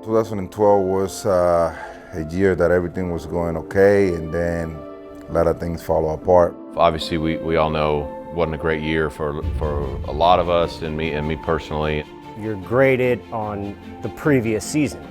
2012 was a year that everything was going okay, and then a lot of things fall apart. Obviously, we all know it wasn't a great year for a lot of us, and me personally. You're graded on the previous season.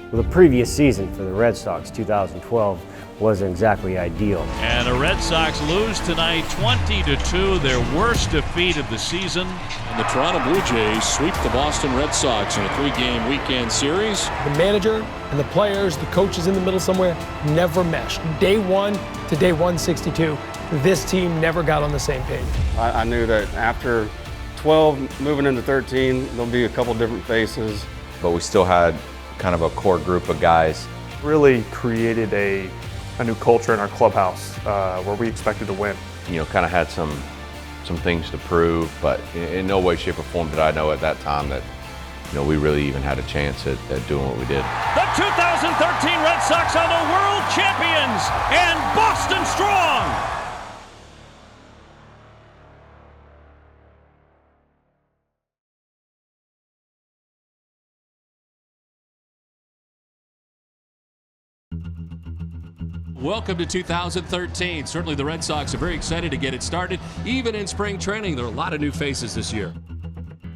Well, the previous season for the Red Sox, 2012, wasn't exactly ideal. And the Red Sox lose tonight 20-2, their worst defeat of the season. And the Toronto Blue Jays sweep the Boston Red Sox in a 3-game weekend series. The manager and the players, the coaches in the middle somewhere, never meshed. Day 1 to day 162, this team never got on the same page. I knew that after 12, moving into 13, there'll be a couple different faces. But we still had kind of a core group of guys. Really created a new culture in our clubhouse where we expected to win. You know, kind of had some things to prove, but in no way, shape, or form did I know at that time that, you know, we really even had a chance at doing what we did. The 2013 Red Sox are the world champions and Boston strong. Welcome to 2013. Certainly the Red Sox are very excited to get it started. Even in spring training, there are a lot of new faces this year.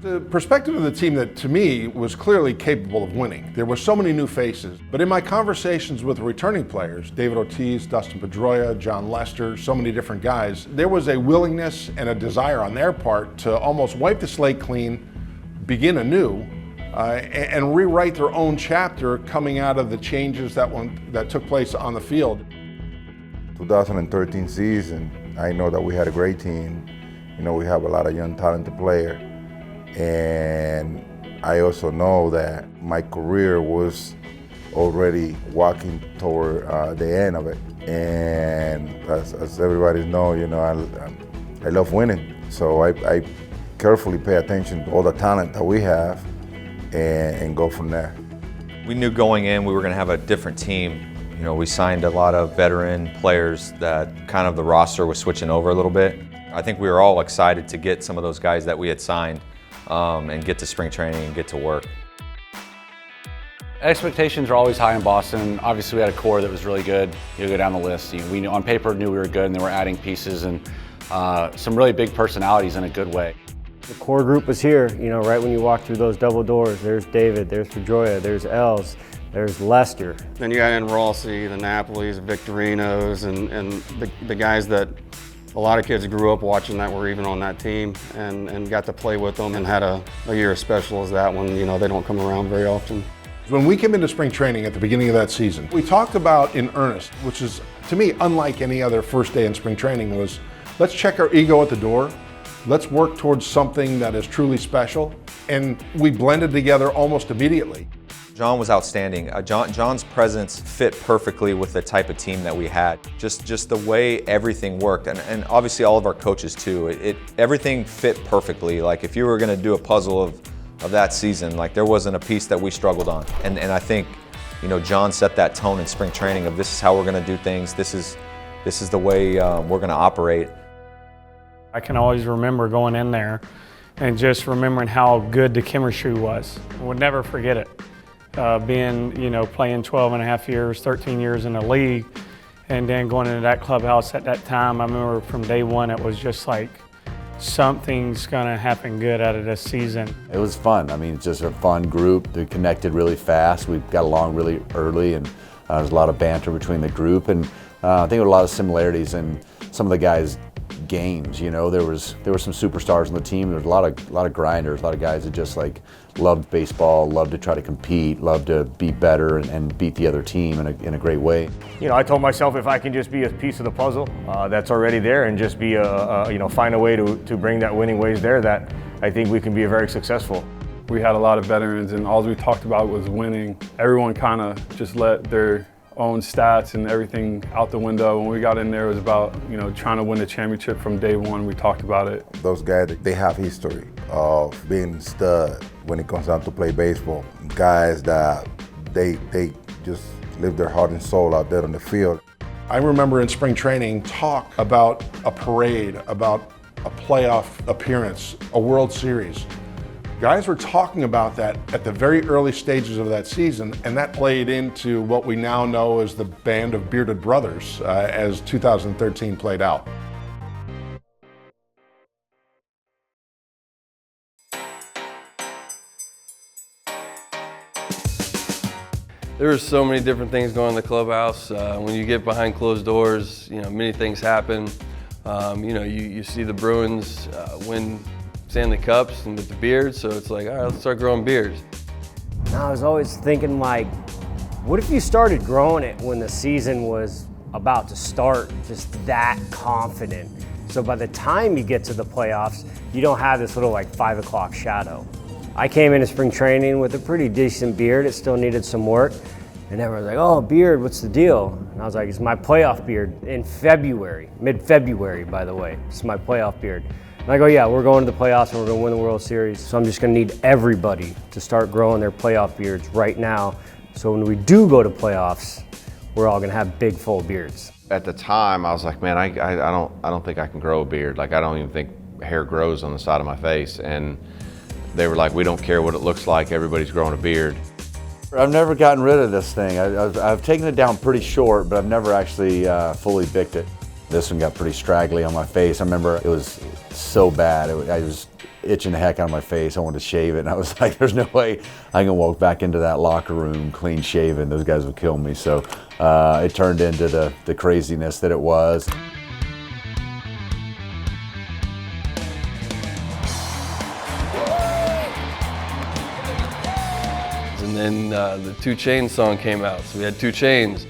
The perspective of the team that, to me, was clearly capable of winning. There were so many new faces, but in my conversations with returning players, David Ortiz, Dustin Pedroia, John Lester, so many different guys, there was a willingness and a desire on their part to almost wipe the slate clean, begin anew, and rewrite their own chapter coming out of the changes that took place on the field. 2013 season, I know that we had a great team. You know, we have a lot of young, talented players. And I also know that my career was already walking toward the end of it. And as everybody knows, you know, I love winning. So I carefully pay attention to all the talent that we have and go from there. We knew going in we were going to have a different team. You know, we signed a lot of veteran players that kind of the roster was switching over a little bit. I think we were all excited to get some of those guys that we had signed and get to spring training and get to work. Expectations are always high in Boston. Obviously, we had a core that was really good. You go down the list. We knew, on paper knew we were good, and then we're adding pieces and some really big personalities in a good way. The core group was here, you know, right when you walk through those double doors. There's David, there's Pedroia, there's Els, there's Lester. Then you got in Ralsei, the Napolis, Victorinos, and the guys that a lot of kids grew up watching that were even on that team and got to play with them and had a year as special as that one. You know, they don't come around very often. When we came into spring training at the beginning of that season, we talked about in earnest, which is, to me, unlike any other first day in spring training, was let's check our ego at the door. Let's work towards something that is truly special. And we blended together almost immediately. John was outstanding. John's presence fit perfectly with the type of team that we had. Just the way everything worked, and obviously all of our coaches too. Everything fit perfectly. Like if you were going to do a puzzle of that season, like there wasn't a piece that we struggled on. And I think, you know, John set that tone in spring training of this is how we're going to do things. This is the way we're going to operate. I can always remember going in there and just remembering how good the chemistry was. I would never forget it. Being, you know, playing 12 and a half years, 13 years in the league, and then going into that clubhouse at that time, I remember from day one, it was just like, something's gonna happen good out of this season. It was fun. I mean, it's just a fun group. They connected really fast. We got along really early, and there was a lot of banter between the group, and I think there were a lot of similarities in some of the guys' games. You know, there were some superstars on the team. There was a lot of grinders, a lot of guys that just like loved baseball, loved to try to compete, loved to be better and beat the other team in a great way. You know, I told myself if I can just be a piece of the puzzle that's already there and just be you know, find a way to bring that winning ways there, that I think we can be very successful. We had a lot of veterans, and all we talked about was winning. Everyone kind of just let their own stats and everything out the window. When we got in there, it was about, you know, trying to win the championship from day one. We talked about it. Those guys, they have history of being stud when it comes down to play baseball. Guys that they just live their heart and soul out there on the field. I remember in spring training talk about a parade, about a playoff appearance, a World Series. Guys were talking about that at the very early stages of that season, and that played into what we now know as the band of bearded brothers as 2013 played out. There were so many different things going on in the clubhouse. When you get behind closed doors, many things happen. You see the Bruins win Stanley Cups and with the beards, so it's like, all right, let's start growing beards. I was always thinking, like, what if you started growing it when the season was about to start, just that confident? So by the time you get to the playoffs, you don't have this little like 5 o'clock shadow. I came into spring training with a pretty decent beard. It still needed some work. And everyone's like, oh, beard, what's the deal? And I was like, it's my playoff beard in February, mid-February, by the way. It's my playoff beard. And I go, yeah, we're going to the playoffs and we're going to win the World Series. So I'm just going to need everybody to start growing their playoff beards right now. So when we do go to playoffs, we're all going to have big, full beards. At the time, I was like, man, I don't think I can grow a beard. Like, I don't even think hair grows on the side of my face. And they were like, we don't care what it looks like, everybody's growing a beard. I've never gotten rid of this thing. I've taken it down pretty short, but I've never actually fully bicked it. This one got pretty straggly on my face. I remember it was so bad. I was itching the heck out of my face. I wanted to shave it, and I was like, there's no way I can walk back into that locker room clean shaven. Those guys would kill me. So it turned into the craziness that it was. And then the 2 Chainz song came out, so we had 2 Chainz,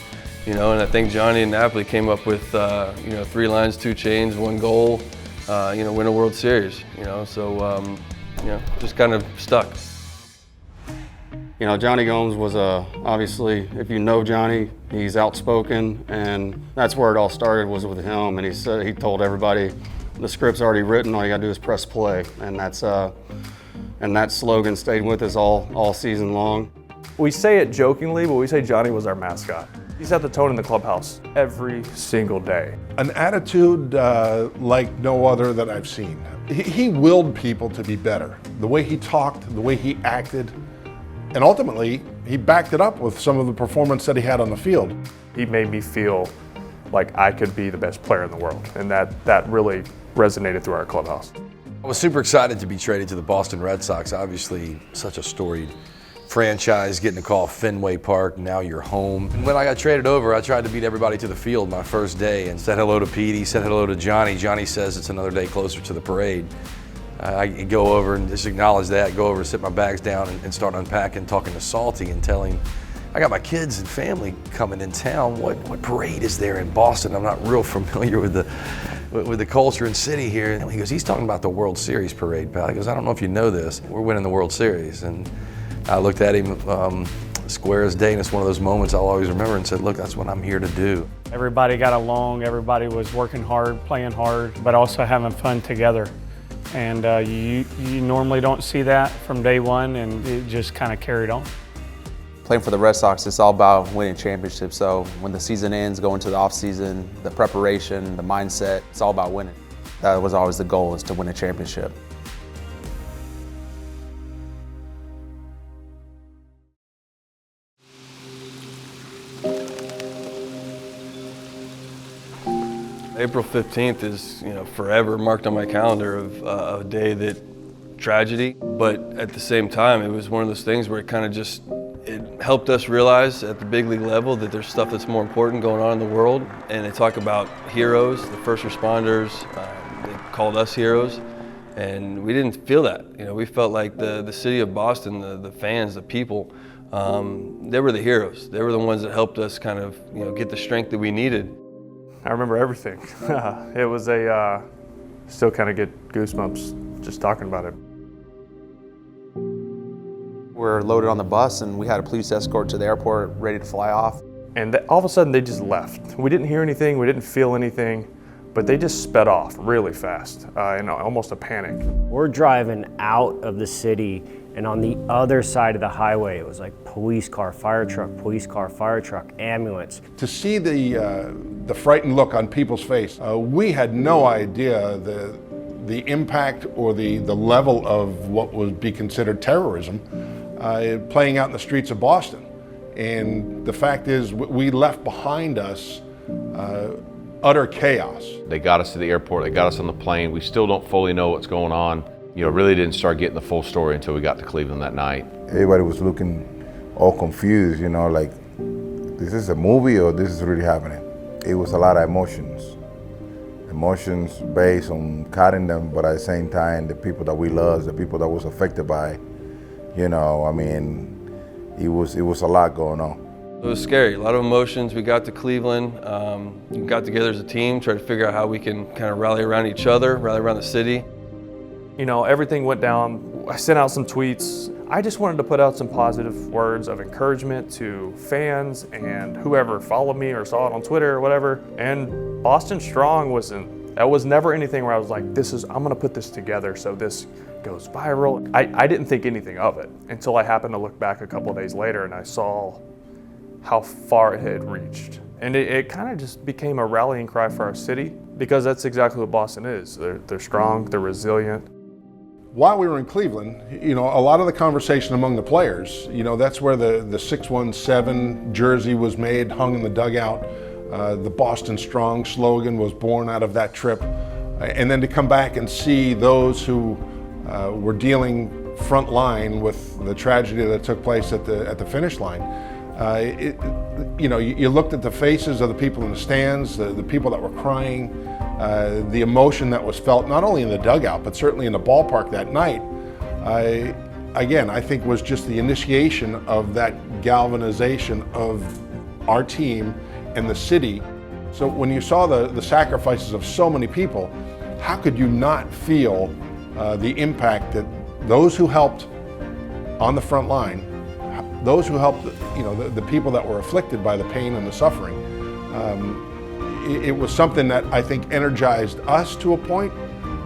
and I think Johnny and Napoli came up with 3 lines, 2 Chainz, 1 goal, win a World Series, so just kind of stuck. Johnny Gomes was obviously, if you know Johnny, he's outspoken, and that's where it all started, was with him. And he told everybody, the script's already written, all you gotta do is press play, and that slogan stayed with us all season long. We say it jokingly, but we say Johnny was our mascot. He set the tone in the clubhouse every single day. An attitude like no other that I've seen. He willed people to be better. The way he talked, the way he acted, and ultimately, he backed it up with some of the performance that he had on the field. He made me feel like I could be the best player in the world, and that really resonated through our clubhouse. I was super excited to be traded to the Boston Red Sox. Obviously, such a storied franchise, getting to call Fenway Park, now you're home. And when I got traded over, I tried to beat everybody to the field my first day and said hello to Petey, said hello to Johnny. Johnny says it's another day closer to the parade. I go over and just acknowledge that, go over and sit my bags down and start unpacking, talking to Salty and telling, I got my kids and family coming in town. What parade is there in Boston? I'm not real familiar with the culture and city here. And he goes, he's talking about the World Series parade, pal. He goes, I don't know if you know this, we're winning the World Series. And I looked at him square as day, and it's one of those moments I'll always remember, and said, look, that's what I'm here to do. Everybody got along, everybody was working hard, playing hard, but also having fun together. And you normally don't see that from day one, and it just kind of carried on. Playing for the Red Sox, it's all about winning championships. So when the season ends, going to the off season, the preparation, the mindset, it's all about winning. That was always the goal, is to win a championship. April 15th is, forever marked on my calendar of a day that tragedy, but at the same time, it was one of those things where it kind of just, it helped us realize at the big league level that there's stuff that's more important going on in the world. And they talk about heroes, the first responders, they called us heroes, and we didn't feel that. We felt like the city of Boston, the fans, the people, they were the heroes. They were the ones that helped us kind of, get the strength that we needed. I remember everything. It was still kind of get goosebumps just talking about it. We're loaded on the bus, and we had a police escort to the airport, ready to fly off. And all of a sudden, they just left. We didn't hear anything, we didn't feel anything, but they just sped off really fast, in almost a panic. We're driving out of the city, and on the other side of the highway, it was like police car, fire truck, ambulance. To see the frightened look on people's face, we had no idea the impact or the level of what would be considered terrorism playing out in the streets of Boston. And the fact is, we left behind us utter chaos. They got us to the airport, they got us on the plane. We still don't fully know what's going on. You know, really didn't start getting the full story until we got to Cleveland that night. Everybody was looking all confused, you know, like, is this a movie or this is really happening? It was a lot of emotions. Emotions based on cutting them, but at the same time, the people that we love, the people that was affected by, you know, I mean, it was a lot going on. It was scary, a lot of emotions. We got to Cleveland, got together as a team, tried to figure out how we can kind of rally around each other, rally around the city. You know, everything went down. I sent out some tweets. I just wanted to put out some positive words of encouragement to fans and whoever followed me or saw it on Twitter or whatever. And Boston Strong that was never anything where I was like, I'm gonna put this together so this goes viral. I didn't think anything of it until I happened to look back a couple of days later and I saw how far it had reached. And it kind of just became a rallying cry for our city, because that's exactly what Boston is. They're strong, they're resilient. While we were in Cleveland, you know, a lot of the conversation among the players, you know, that's where the 617 jersey was made, hung in the dugout. The Boston Strong slogan was born out of that trip. And then to come back and see those who were dealing front line with the tragedy that took place at the finish line. You know, you looked at the faces of the people in the stands, the people that were crying, the emotion that was felt not only in the dugout but certainly in the ballpark that night. Again, I think was just the initiation of that galvanization of our team and the city. So when you saw the sacrifices of so many people, how could you not feel the impact that those who helped on the front line, those who helped, you know, the people that were afflicted by the pain and the suffering. It was something that I think energized us to a point,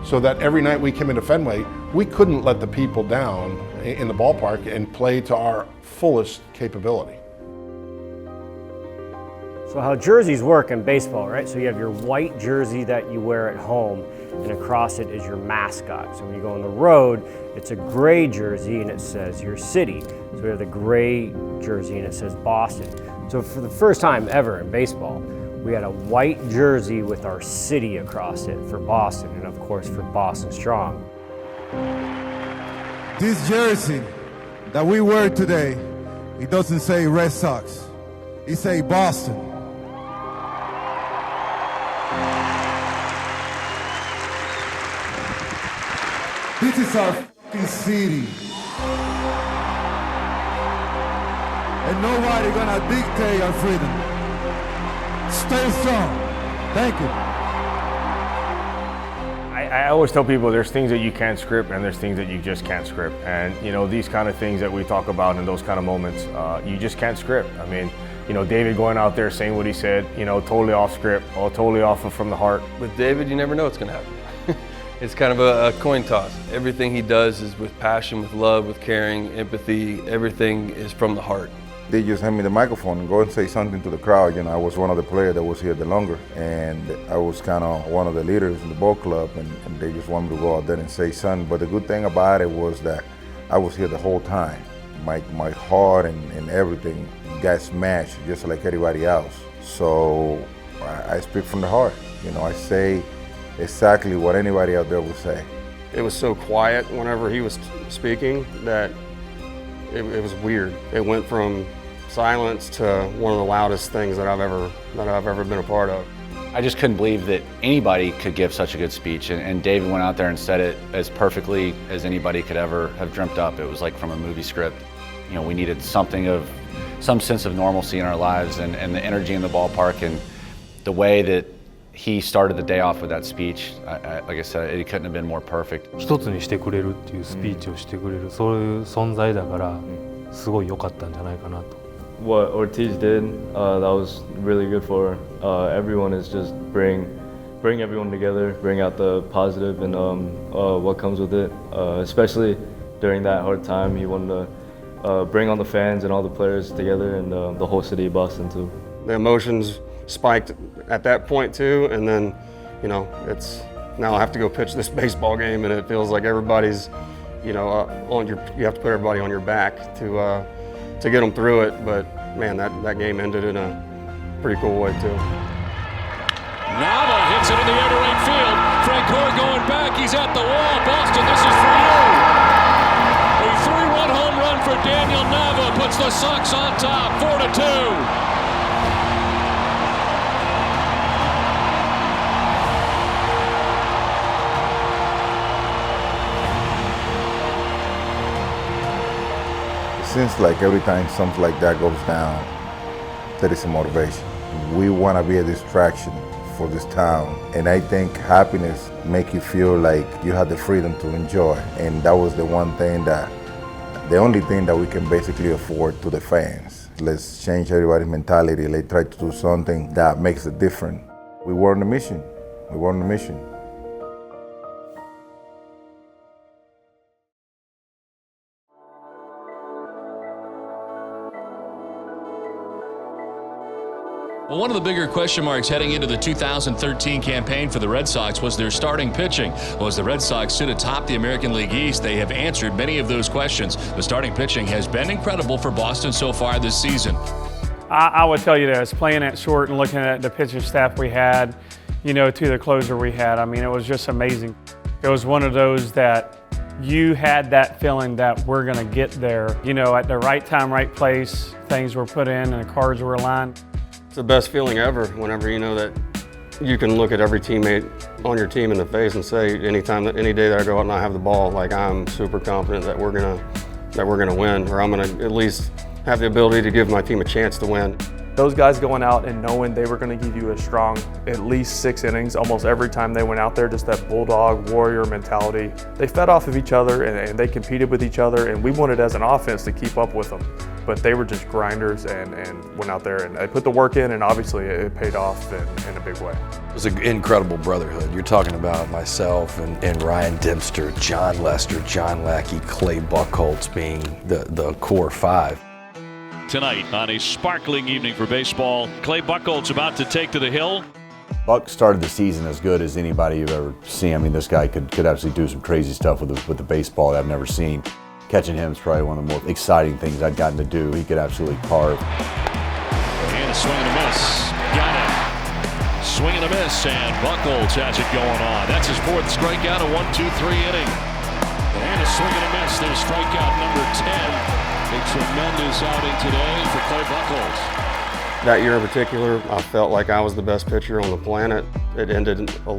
so that every night we came into Fenway, we couldn't let the people down in the ballpark and play to our fullest capability. So how jerseys work in baseball, right? So you have your white jersey that you wear at home, and across it is your mascot. So when you go on the road, it's a gray jersey and it says your city. So we have the gray jersey and it says Boston. So for the first time ever in baseball, we had a white jersey with our city across it for Boston, and of course for Boston Strong. This jersey that we wear today, it doesn't say Red Sox, it says Boston. This is our fucking city. And nobody gonna dictate our freedom. Stay strong. Thank you. I always tell people there's things that you can't script and there's things that you just can't script. And, you know, these kind of things that we talk about in those kind of moments, you just can't script. I mean, you know, David going out there saying what he said, you know, totally off script, or totally off from the heart. With David, you never know what's going to happen. It's kind of a coin toss. Everything he does is with passion, with love, with caring, empathy. Everything is from the heart. They just hand me the microphone and go and say something to the crowd. You know, I was one of the players that was here the longer, and I was kind of one of the leaders in the ball club, and they just wanted me to go out there and say something. But the good thing about it was that I was here the whole time. My heart and everything got smashed just like everybody else. So I speak from the heart. You know, I say exactly what anybody out there would say. It was so quiet whenever he was speaking that it was weird. It went from silence to one of the loudest things that I've ever been a part of. I just couldn't believe that anybody could give such a good speech, and David went out there and said it as perfectly as anybody could ever have dreamt up. It was like from a movie script. You know, we needed some sense of normalcy in our lives, and the energy in the ballpark, and the way that he started the day off with that speech. Like I said, it couldn't have been more perfect. 一つにしてくれるっていうスピーチをしてくれる、そういう存在だから、すごい良かったんじゃないかなと。What Ortiz did, that was really good for everyone. Is just bring everyone together, bring out the positive and what comes with it. Especially during that hard time, he wanted to bring on the fans and all the players together, and the whole city of Boston too. The emotions spiked at that point too, and then, you know, it's Now I have to go pitch this baseball game, and it feels like everybody's, you know, you have to put everybody on your back to get them through it. But man, that game ended in a pretty cool way too. Nava hits it in the air to right field. Francoeur going back. He's at the wall. Boston, this is for you. A 3-run home run for Daniel Nava puts the Sox on top, 4-2. It seems like every time something like that goes down, there is a motivation. We want to be a distraction for this town, and I think happiness makes you feel like you have the freedom to enjoy, and that was the only thing that we can basically afford to the fans. Let's change everybody's mentality. Let's try to do something that makes it different. We were on a mission. We were on a mission. Well, one of the bigger question marks heading into the 2013 campaign for the Red Sox was their starting pitching. Well, as the Red Sox sit atop the American League East, they have answered many of those questions. The starting pitching has been incredible for Boston so far this season. I would tell you this, playing at short and looking at the pitching staff we had, you know, to the closer we had, I mean, it was just amazing. It was one of those that you had that feeling that we're going to get there, you know, at the right time, right place, things were put in and the cards were aligned. It's the best feeling ever whenever you know that you can look at every teammate on your team in the face and say, any day that I go out and I have the ball, like I'm super confident that we're gonna win, or I'm gonna at least have the ability to give my team a chance to win. Those guys going out and knowing they were going to give you a strong at least 6 innings almost every time they went out there, just that bulldog warrior mentality. They fed off of each other and they competed with each other, and we wanted as an offense to keep up with them. But they were just grinders and went out there and they put the work in, and obviously it paid off in a big way. It was an incredible brotherhood. You're talking about myself and Ryan Dempster, John Lester, John Lackey, Clay Buchholz being the core 5. Tonight on a sparkling evening for baseball, Clay Buchholz about to take to the hill. Buck started the season as good as anybody you've ever seen. I mean, this guy could actually do some crazy stuff with the baseball that I've never seen. Catching him is probably one of the more exciting things I've gotten to do. He could absolutely carve. And a swing and a miss. Got it. Swing and a miss, and Buchholz has it going on. That's his 4th strikeout, a 1-2-3 inning. And a swing and a miss. There's strikeout number 10. A tremendous outing today for Clay Buchholz. That year in particular, I felt like I was the best pitcher on the planet. It ended a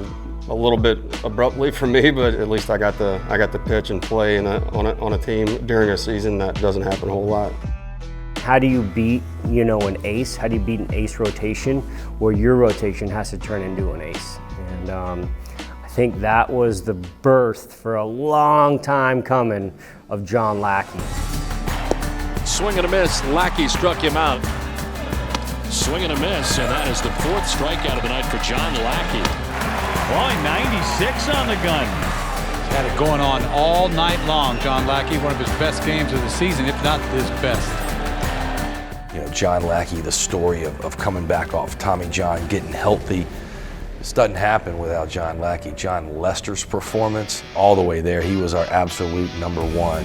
little bit abruptly for me, but at least I got the pitch and play on a team during a season. That doesn't happen a whole lot. How do you beat, you know, an ace? How do you beat an ace rotation where your rotation has to turn into an ace? And I think that was the birth for a long time coming of John Lackey. Swing and a miss. Lackey struck him out. Swing and a miss, and that is the 4th strikeout of the night for John Lackey. Boy, 96 on the gun. He's had it going on all night long. John Lackey, one of his best games of the season, if not his best. You know, John Lackey, the story of coming back off Tommy John, getting healthy. This doesn't happen without John Lackey. John Lester's performance, all the way there. He was our absolute number 1.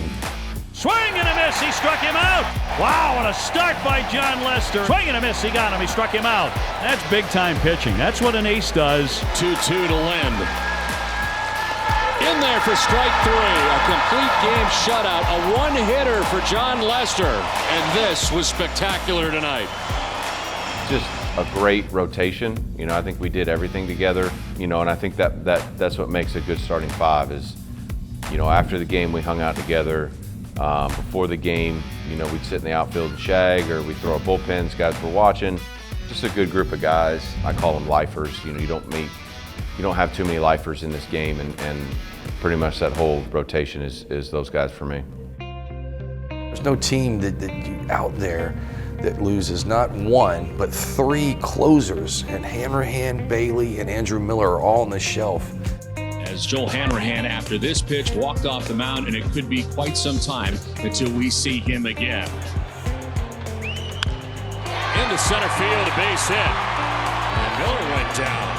Swing and a miss, he struck him out. Wow, what a start by John Lester. Swing and a miss, he got him, he struck him out. That's big time pitching. That's what an ace does. 2-2 to Lind. In there for strike 3, a complete game shutout, a 1-hitter for John Lester. And this was spectacular tonight. Just a great rotation. You know, I think we did everything together, you know, and I think that's what makes a good starting 5 is, you know, after the game we hung out together. Before the game, you know, we'd sit in the outfield and shag, or we'd throw our bullpens, guys were watching. Just a good group of guys. I call them lifers. You know, you don't have too many lifers in this game, and pretty much that whole rotation is those guys for me. There's no team that you out there that loses not 1, but 3 closers, and Hanrahan, Bailey, and Andrew Miller are all on the shelf. As Joel Hanrahan, after this pitch, walked off the mound, and it could be quite some time until we see him again. Into center field, a base hit. And Miller went down.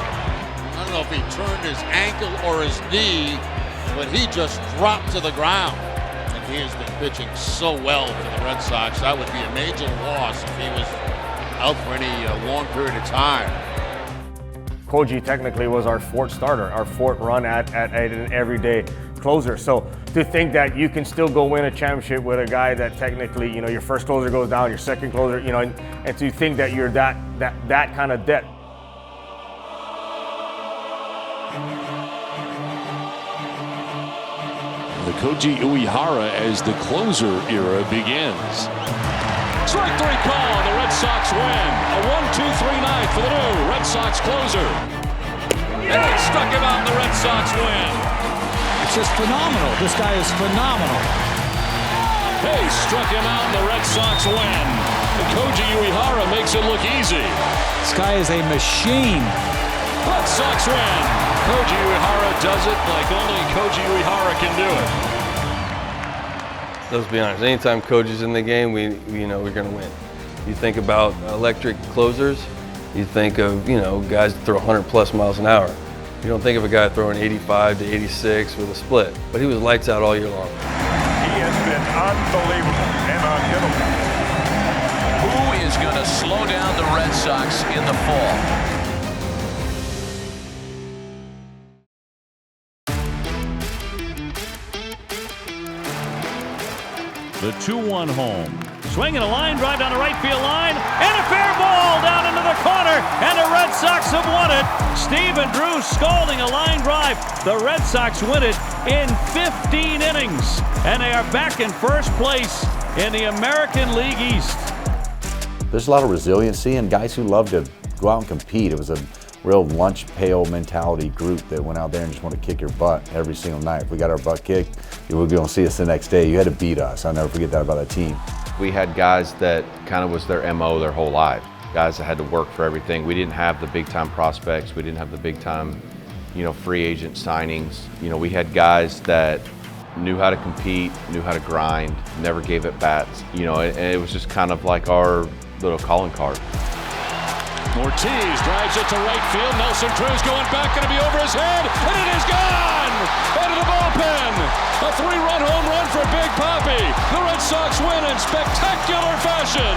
know if he turned his ankle or his knee, but he just dropped to the ground. And he has been pitching so well for the Red Sox. That would be a major loss if he was out for any long period of time. Koji technically was our fourth starter, our fourth run at an everyday closer. So to think that you can still go win a championship with a guy that technically, you know, your first closer goes down, your second closer, you know, and to think that you're that kind of depth. The Koji Uehara as the closer era begins. Strike three call, and the Red Sox win. A 1-2-3 for the new Red Sox closer. And they struck him out, and the Red Sox win. It's just phenomenal. This guy is phenomenal. They struck him out, and the Red Sox win. And Koji Uehara makes it look easy. This guy is a machine. Red Sox win. Koji Uehara does it like only Koji Uehara can do it. Let's be honest, anytime Koji's in the game, we know we're going to win. You think about electric closers, you think of, you know, guys that throw 100+ miles an hour. You don't think of a guy throwing 85 to 86 with a split, but he was lights out all year long. He has been unbelievable and unhittable. Who is going to slow down the Red Sox in the fall? The 2-1 home. Swinging a line drive down the right field line, and a fair ball down into the corner, and the Red Sox have won it. Stephen Drew scalding a line drive. The Red Sox win it in 15 innings, and they are back in first place in the American League East. There's a lot of resiliency and guys who love to go out and compete. It was a real lunch pail mentality group that went out there and just want to kick your butt every single night. If we got our butt kicked, you were going to see us the next day. You had to beat us. I'll never forget that about that team. We had guys that kind of was their MO their whole life. Guys that had to work for everything. We didn't have the big time prospects. We didn't have the big time, you know, free agent signings. You know, we had guys that knew how to compete, knew how to grind, never gave at bats. You know, and it was just kind of like our little calling card. Ortiz drives it to right field. Nelson Cruz going back, going to be over his head, and it is gone! Into the bullpen! A 3-run home run for Big Papi. The Red Sox win in spectacular fashion.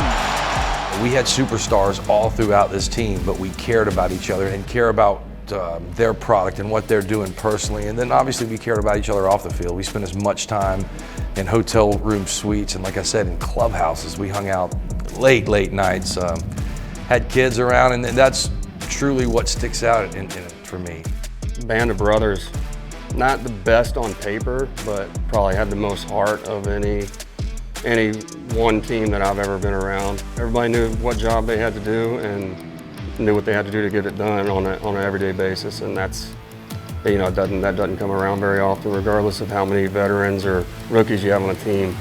We had superstars all throughout this team, but we cared about each other and care about their product and what they're doing personally. And then obviously we cared about each other off the field. We spent as much time in hotel room suites and, like I said, in clubhouses. We hung out late nights. Had kids around, and that's truly what sticks out in it for me. Band of brothers, not the best on paper, but probably had the most heart of any one team that I've ever been around. Everybody knew what job they had to do and knew what they had to do to get it done on an everyday basis, and that's, you know, that doesn't come around very often, regardless of how many veterans or rookies you have on a team.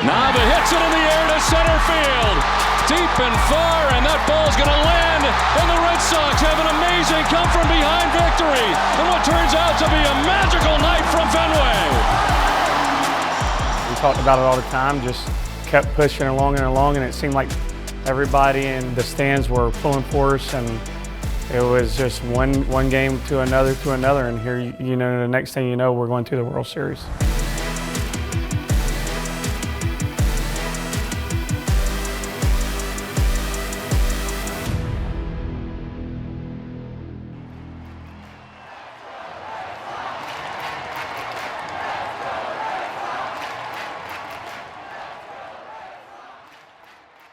Nava hits it in the air to center field. Deep and far, and that ball's going to land, and the Red Sox have an amazing come-from-behind victory in what turns out to be a magical night from Fenway. We talked about it all the time, just kept pushing along, and it seemed like everybody in the stands were pulling for us, and it was just one game to another, and here, you know, the next thing you know, we're going to the World Series.